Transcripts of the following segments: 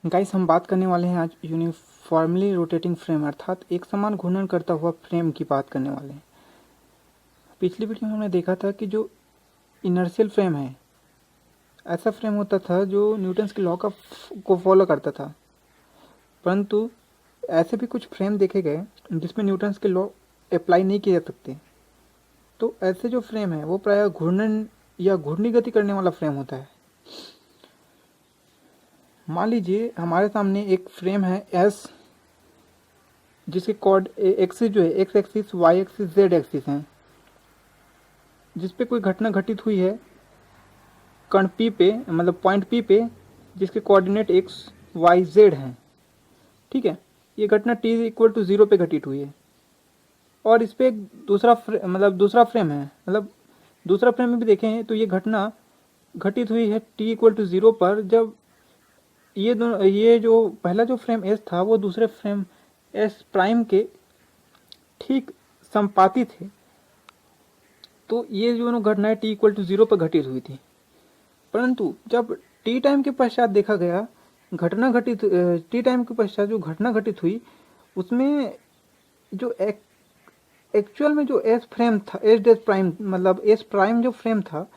Guys, हम बात करने वाले हैं आज यूनिफॉर्मली रोटेटिंग फ्रेम अर्थात एक समान घूर्णन करता हुआ फ्रेम की बात करने वाले हैं। पिछली वीडियो में हमने देखा था कि जो इनर्शियल फ्रेम है, ऐसा फ्रेम होता था जो न्यूटन्स के लॉ को फॉलो करता था। परंतु ऐसे भी कुछ फ्रेम देखे गए जिसमें न्यूटन्स के लॉ अप्लाई नहीं किए जा सकते। तो ऐसे जो फ्रेम है वो प्रायः घूर्णन या घूर्णी गति करने वाला फ्रेम होता है। मान लीजिए हमारे सामने एक फ्रेम है एस, जिसके कॉर्ड एक्सिस जो है x axis, y axis, z axis हैं, जिसपे कोई घटना घटित हुई है कण पी पे, मतलब पॉइंट पी पे, जिसके कोऑर्डिनेट एक्स वाई जेड हैं। ठीक है, ये घटना टी इक्वल टू 0 पे घटित हुई है। और इस पे एक दूसरा फ्रेम है, मतलब दूसरा फ्रेम में भी देखें तो ये घटना घटित हुई है टी इक्वल टू 0 पर, जब ये जो पहला जो फ्रेम एस था वो दूसरे फ्रेम एस प्राइम के ठीक संपाती थे। तो ये जो घटनाएं टी इक्वल टू 0 पर घटित हुई थी। परंतु जब टी टाइम के पश्चात देखा गया टी टाइम के पश्चात जो घटना घटित हुई उसमें जो एक्चुअल में जो एस फ्रेम था, एस डेस प्राइम, मतलब एस प्राइम जो फ्रेम था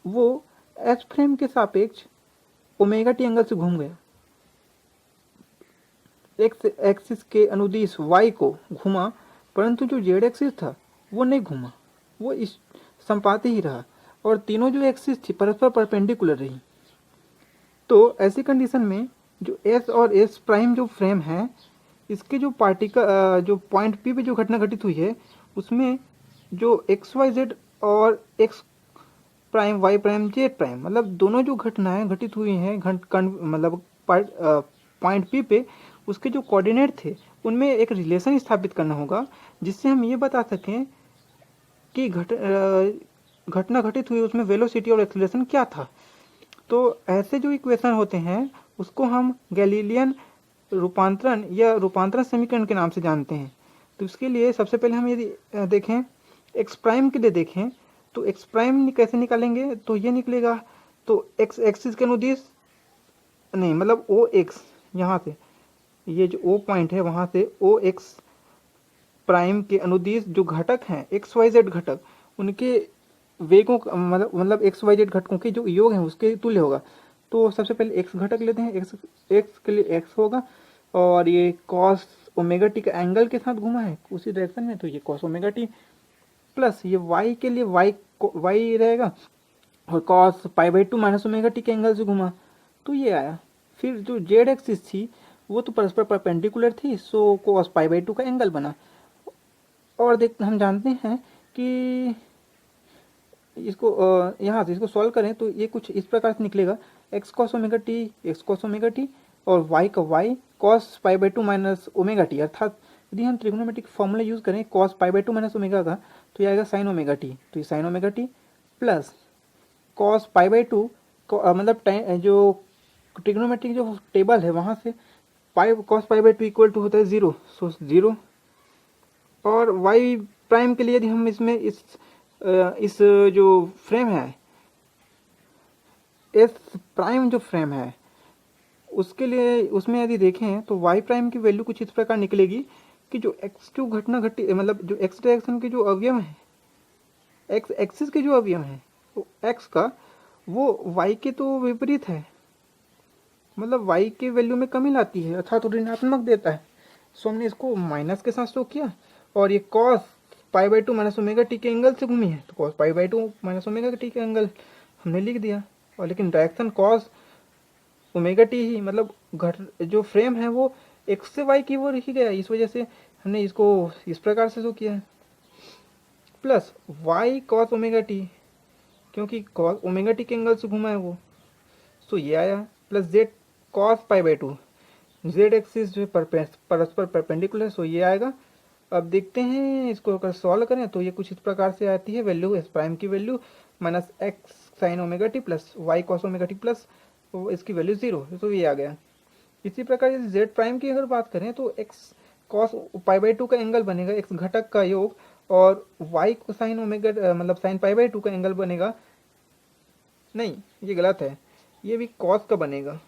वो एस फ्रेम के सापेक्ष ओमेगा टी एंगल से घूम गया। एक्स एक्सिस के अनुदिश वाई को घुमा, परंतु जो जेड एक्सिस था वो नहीं घुमा, वो इस संपाती ही रहा और तीनों जो एक्सिस थी परस्पर परपेंडिकुलर रही। तो ऐसी कंडीशन में जो एस और एस प्राइम जो फ्रेम है, इसके जो पार्टिकल जो पॉइंट पी पे जो घटना घटित हुई है उसमें जो एक्स वाई जेड और x prime y prime z prime, मतलब दोनों जो घटनाएं घटित हुई हैं मतलब पॉइंट पी पे, उसके जो कोऑर्डिनेट थे उनमें एक रिलेशन स्थापित करना होगा जिससे हम ये बता सकें कि घटना घटित हुई उसमें वेलोसिटी और एक्सीलरेशन क्या था। तो ऐसे जो इक्वेशन होते हैं उसको हम गैलीलियन रूपांतरण या रूपांतरण समीकरण के नाम से जानते हैं। तो इसके लिए सबसे पहले हम यदि देखें एक्स प्राइम के लिए देखें तो एक्स प्राइम कैसे निकालेंगे, तो ये निकलेगा, तो एक्स एक्सिस के अनुदिश नहीं, मतलब ओ एक्स, यहाँ से ये जो ओ पॉइंट है वहाँ से ओ एक्स प्राइम के अनुदिश जो घटक हैं एक्स वाई जेड घटक, उनके वेगों का मतलब एक्स वाई जेड घटकों के जो योग हैं उसके तुल्य होगा। तो सबसे पहले एक्स घटक लेते हैं, एक्स एक्स के लिए एक्स होगा और ये कॉस ओमेगा टी का एंगल के साथ घुमा है उसी डायरेक्शन में, तो ये कॉस ओमेगा टी, प्लस ये वाई के लिए वाई रहेगा और cos pi by two minus omega t के एंगल से घुमा, तो ये आया। फिर जो जेड एक्सिस थी वो तो परस्पर परपेंडिकुलर थी, सो कॉस पाई बाई टू का एंगल बना। और देख हम जानते हैं कि इसको यहाँ से इसको सॉल्व करें तो ये कुछ इस प्रकार से निकलेगा, एक्स कॉस ओमेगा टी और वाई का y cos pi by two minus omega t, अर्थात यदि हम ट्रिग्नोमेट्रिक फॉर्मूला यूज करें cos pi by two minus omega का, तो ये आएगा साइन ओमेगा टी, तो ये sine omega t plus cos pi by two, मतलब जो ट्रिग्नोमेट्रिक जो टेबल है वहाँ से pi cos pi by two equal to होता है 0, सो 0। और वाई प्राइम के लिए यदि हम इसमें इस जो फ्रेम है एस प्राइम जो फ्रेम है उसके लिए उसमें यदि देखें तो वाई प्राइम की वैल्यू कुछ इस प्रकार निकलेगी कि जो एक्स जो घटना घटी, मतलब जो एक्स डायरेक्शन के जो अवयव हैं, एक्स एक्सिस के जो अवयव हैं, तो एक्स का वो वाई के तो विपरीत है, मतलब वाई के वैल्यू में कमी लाती है अर्थात तो ऋणात्मक देता है। सो हमने इसको माइनस के साथ शो किया और ये cos pi by two minus omega t के एंगल से घूमी है, तो cos pi by two minus omega t के एंगल हमने लिख दिया। और लेकिन डायरेक्शन कॉस ओमेगा टी ही, मतलब जो फ्रेम है वो एक्स से वाई की ओर ही गया, इस वजह से हमने इसको इस प्रकार से शो किया है। Plus y cos omega t, क्योंकि कॉस ओमेगा टी के एंगल से घूमा है वो, सो ये आया, plus z cos pi by two, z axis जो परस्पर परपेंडिकुलर, सो ये आएगा। अब देखते हैं इसको अगर सॉल्व करें तो ये कुछ इस प्रकार से आती है वैल्यू एस प्राइम की value minus x sine omega t plus y cos omega t plus इसकी वैल्यू 0, तो ये आ गया। इसी प्रकार यदि जेड प्राइम की अगर बात करें तो x cos pi by to का एंगल बनेगा एक्स घटक का योग और वाई को साइन ओमेगा मतलब साइन पाई बाई टू का एंगल बनेगा, नहीं ये गलत है, ये भी कॉस का बनेगा,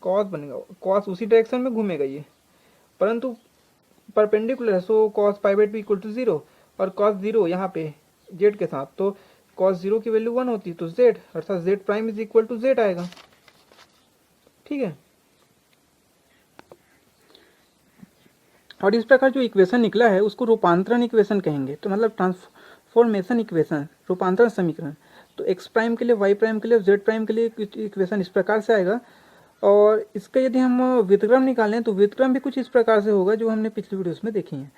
कॉस बनेगा, कॉस उसी डायरेक्शन में घूमेगा ये, परंतु परपेंडिकुलर है, so cos pi by two equal to 0, और कॉस 0 यहाँ पे जेड के साथ, तो कॉस 0 की वैल्यू 1 होती है, तो जेड अर्थात z prime is equal to z आएगा। ठीक है, और इस प्रकार जो इक्वेशन निकला है उसको रूपांतरण इक्वेशन कहेंगे, तो मतलब ट्रांसफॉर्मेशन इक्वेशन, रूपांतरण समीकरण। तो एक्स प्राइम के लिए, वाई प्राइम के लिए, जेड प्राइम के लिए इक्वेशन इस प्रकार से आएगा, और इसका यदि हम व्युत्क्रम निकालें तो व्युत्क्रम भी कुछ इस प्रकार से होगा जो हमने पिछली वीडियोस में देखी हैं।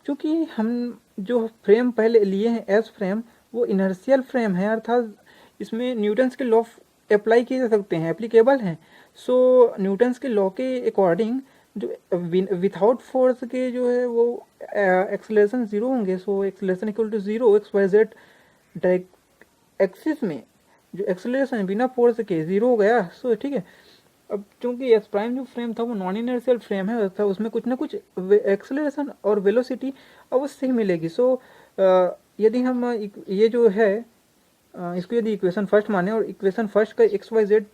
क्योंकि हम जो फ्रेम पहले लिए हैं एस फ्रेम, वो इनर्शियल फ्रेम है, अर्थात इसमें न्यूटन्स के लॉ अप्लाई किए जा सकते हैं, एप्लीकेबल हैं। सो न्यूटन्स के लॉ के अकॉर्डिंग जो विथआउट फोर्स के जो है वो एक्सेलरेशन 0 होंगे। So acceleration equal to 0 x y z axis में जो एक्सेलरेशन बिना फोर्स के 0 हो गया। सो ठीक है, अब चूंकि एस प्राइम जो फ्रेम था वो नॉन इनर्शियल फ्रेम है, अर्थात उसमें कुछ ना कुछ एक्सेलरेशन और वेलोसिटी अवश्य ही मिलेगी। सो यदि हम ये जो है इसको यदि इक्वेशन फर्स्ट माने, और इक्वेशन फर्स्ट का एक्स वाई जेड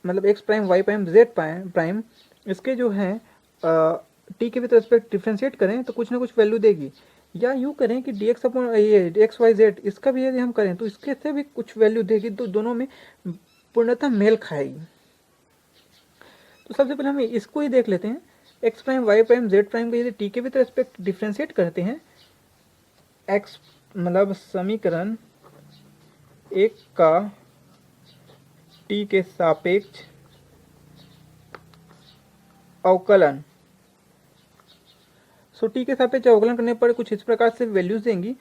मतलब x prime y prime z prime इसके जो है टी के विद रेस्पेक्ट डिफ्रेंशिएट करें तो कुछ ना कुछ वैल्यू देगी, या यूँ करें कि डी एक्स अपॉन ये एक्स वाई जेड इसका भी यदि हम करें तो इसके से भी कुछ वैल्यू देगी, तो दोनों में पूर्णतः मेल खाएगी। तो सबसे पहले हम इसको ही देख लेते हैं, x prime y prime z prime को यदि टी के विद रेस्पेक्ट डिफ्रेंशिएट करते हैं, एक्स मतलब समीकरण एक का टी के सापेक्ष अवकलन, सो टी के सापेक्ष अवकलन करने पर कुछ इस प्रकार से वैल्यूज देंगी,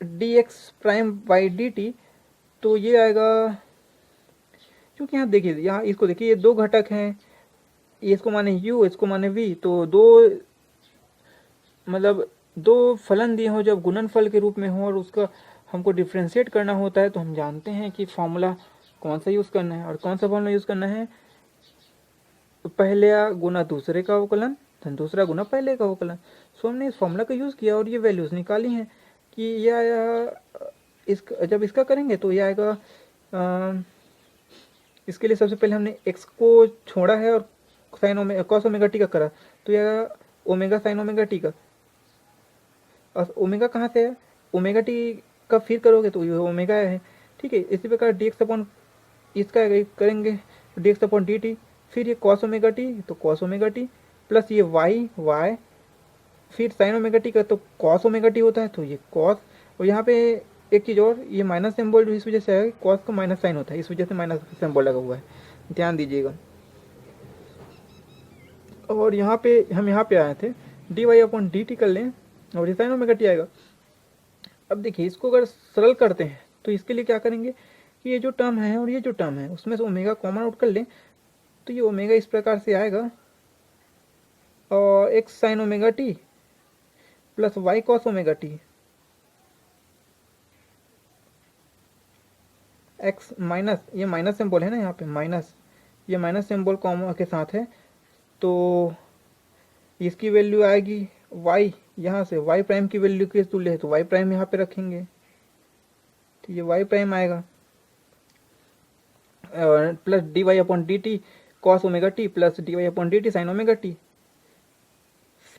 D x prime by d T, तो ये आएगा, क्योंकि यहाँ देखिए, यहाँ इसको देखिए, ये दो घटक हैं, इसको माने u इसको माने v, तो दो मतलब दो फलन दिए हो जब गुणनफल के रूप में हो और उसका हमको डिफ्रेंशिएट करना होता है, तो हम जानते हैं कि फॉर्मूला कौन सा यूज़ करना है, और कौन सा फॉर्मूला यूज़ करना है, पहले गुना दूसरे का अवकलन धन दूसरा गुना पहले का अवकलन। सो हमने इस फॉर्मूला का यूज़ किया और ये वैल्यूज़ निकाली हैं कि ये आया, जब इसका करेंगे तो ये आएगा, इसके लिए सबसे पहले हमने x को छोड़ा है और sine omega cos omega T का करा, तो यह ओमेगा साइन ओमेगा टी का, और ओमेगा कहाँ से है, ओमेगा टी का फिर करोगे तो ये ओमेगा है। ठीक है, इसी प्रकार डी एक्स अपॉन इसका करेंगे D x upon d T, फिर ये कॉस ओमेगा टी तो कॉस ओमेगा टी, प्लस ये वाई वाई, फिर साइन ओमेगा टी का तो कॉस ओमेगा टी होता है, तो ये कॉस, और यहाँ पे एक चीज़ और, ये माइनस सिंबल इस वजह से है, कॉस का माइनस साइन होता है, इस वजह से माइनस सिंबल लगा हुआ है, ध्यान दीजिएगा। और यहाँ पे हम यहाँ पे आए थे, d y upon d t कर लें और ये साइन ओमेगा टी आएगा। अब देखिए, इसको अगर सरल करते हैं तो इसके लिए क्या करेंगे कि ये जो टर्म है और ये जो टर्म है उसमें से ओमेगा कॉमन आउट कर लें, तो ये ओमेगा इस प्रकार से आएगा, और x sine omega t plus y cos omega t, x minus, ये माइनस सिंबल है ना यहाँ पे माइनस, ये माइनस सिंबल कॉमन के साथ है, तो इसकी वैल्यू आएगी y, यहाँ से y प्राइम की वैल्यू के तुल्य है तो y प्राइम यहाँ पे रखेंगे, तो ये y प्राइम आएगा, plus d y upon d t cos omega t plus d y upon d t sine omega t.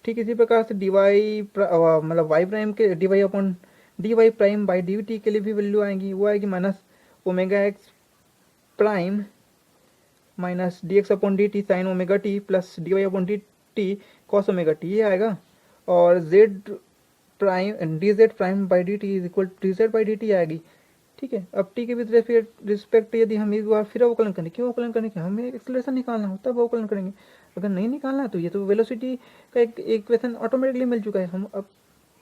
ठीक इसी प्रकार से डी वाई मतलब वाई प्राइम के d y upon d y prime by d t के लिए भी value आएगी, वो आएगी minus omega x prime minus d x upon d t sine omega t plus d y upon d t cos omega t, ये आएगा, और z prime d z prime by d t is equal to d z by d t आएगी। ठीक है, अब T के with respect यदि हम एक बार फिर अवकलन करें, क्यों अवकलन करने के, हमें एक्सेलरेशन निकालना हो तब अवकलन करेंगे, अगर नहीं निकालना है तो ये तो वेलोसिटी का एक इक्वेशन ऑटोमेटिकली मिल चुका है, हम अब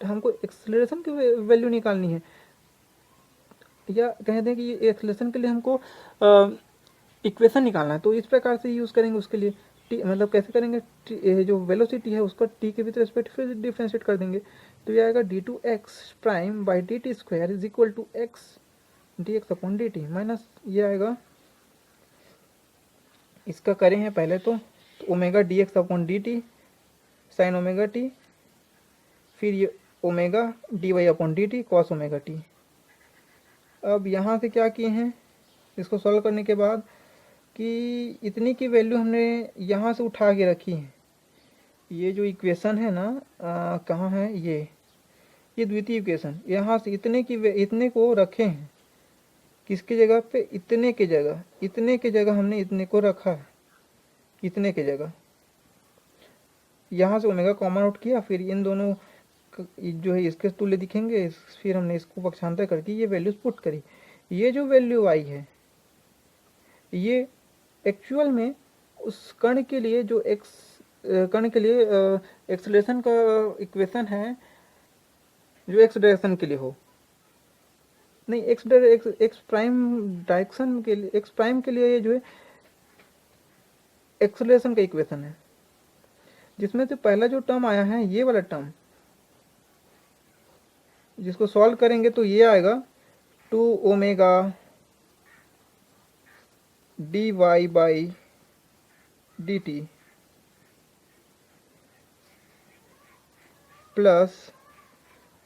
हमको एक्सेलरेशन की वैल्यू निकालनी है, या कह दें कि एक्सेलरेशन के लिए हमको इक्वेशन निकालना है, तो इस प्रकार से यूज़ करेंगे उसके लिए। टी मतलब कैसे करेंगे, जो वेलोसिटी है उसको टी के विद रिस्पेक्ट फिर डिफ्रेंशिएट कर देंगे, तो ये आएगा d two x prime by d t square is equal to x d x upon d t, minus ये आएगा, इसका करें हैं पहले तो omega d x upon d t sine omega t, फिर ये omega d y upon d t cos omega t. अब यहाँ से क्या किए हैं इसको सॉल्व करने के बाद कि इतनी की वैल्यू हमने यहाँ से उठा के रखी है। ये जो इक्वेशन है ना, कहाँ है ये द्वितीय इक्वेशन, यहाँ से इतने को रखे हैं किसकी जगह पे, इतने के जगह हमने इतने को रखा है, इतने के जगह यहाँ से ओमेगा कॉमन आउट किया, फिर इन दोनों जो है इसके तुल्य दिखेंगे, फिर हमने इसको पक्षांतर करके ये वैल्यूज पुट करी। ये जो वैल्यू आई है ये एक्चुअल में उस कण के लिए जो कण के लिए एक्सेलरेशन का इक्वेशन है, जो एक्स डायरेक्शन के लिए हो, नहीं एक्स प्राइम डायरेक्शन के लिए, एक्स प्राइम के लिए ये जो है एक्सेलरेशन का इक्वेशन है, जिसमें से पहला जो टर्म आया है ये वाला टर्म, जिसको सॉल्व करेंगे तो ये आएगा 2 omega dy by dt plus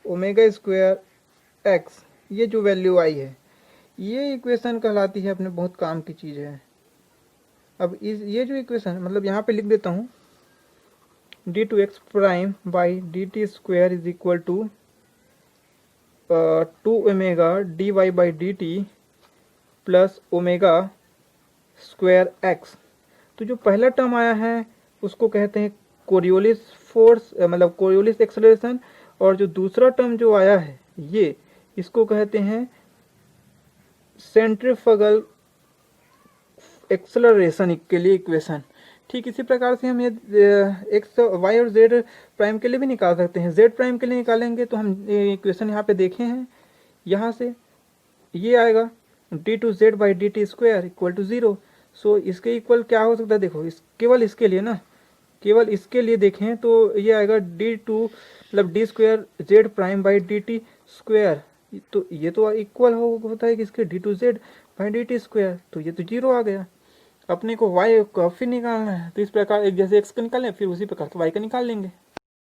omega square x, ये जो वैल्यू आई है ये इक्वेशन कहलाती है, अपने बहुत काम की चीज़ है। अब ये जो इक्वेशन मतलब यहाँ पे लिख देता हूँ, d2x prime by dt square is equal to 2 omega dy by dt plus omega square x. तो जो पहला टर्म आया है उसको कहते हैं कोरियोलिस फोर्स, मतलब कोरियोलिस एक्सेलरेशन, और जो दूसरा टर्म जो आया है ये, इसको कहते हैं सेंट्रीफ्यूगल एक्सेलरेशन के लिए इक्वेशन। ठीक इसी प्रकार से हम ये एक्स वाई और जेड प्राइम के लिए भी निकाल सकते हैं। जेड प्राइम के लिए निकालेंगे तो हम इक्वेशन यहाँ पे देखे हैं, यहाँ से ये आएगा d2z by dt square equal to 0। सो इसके इक्वल क्या हो सकता है, देखो केवल इसके लिए ना, केवल इसके लिए देखें तो ये आएगा d2 मतलब D square Z prime by dt square, तो ये तो इक्वल होता है किसके, d2z बाई dt स्क्वायर, तो ये तो 0 आ गया। अपने को y का फिर निकालना है, तो इस प्रकार एक जैसे x का निकालें फिर उसी प्रकार से y का निकाल लेंगे।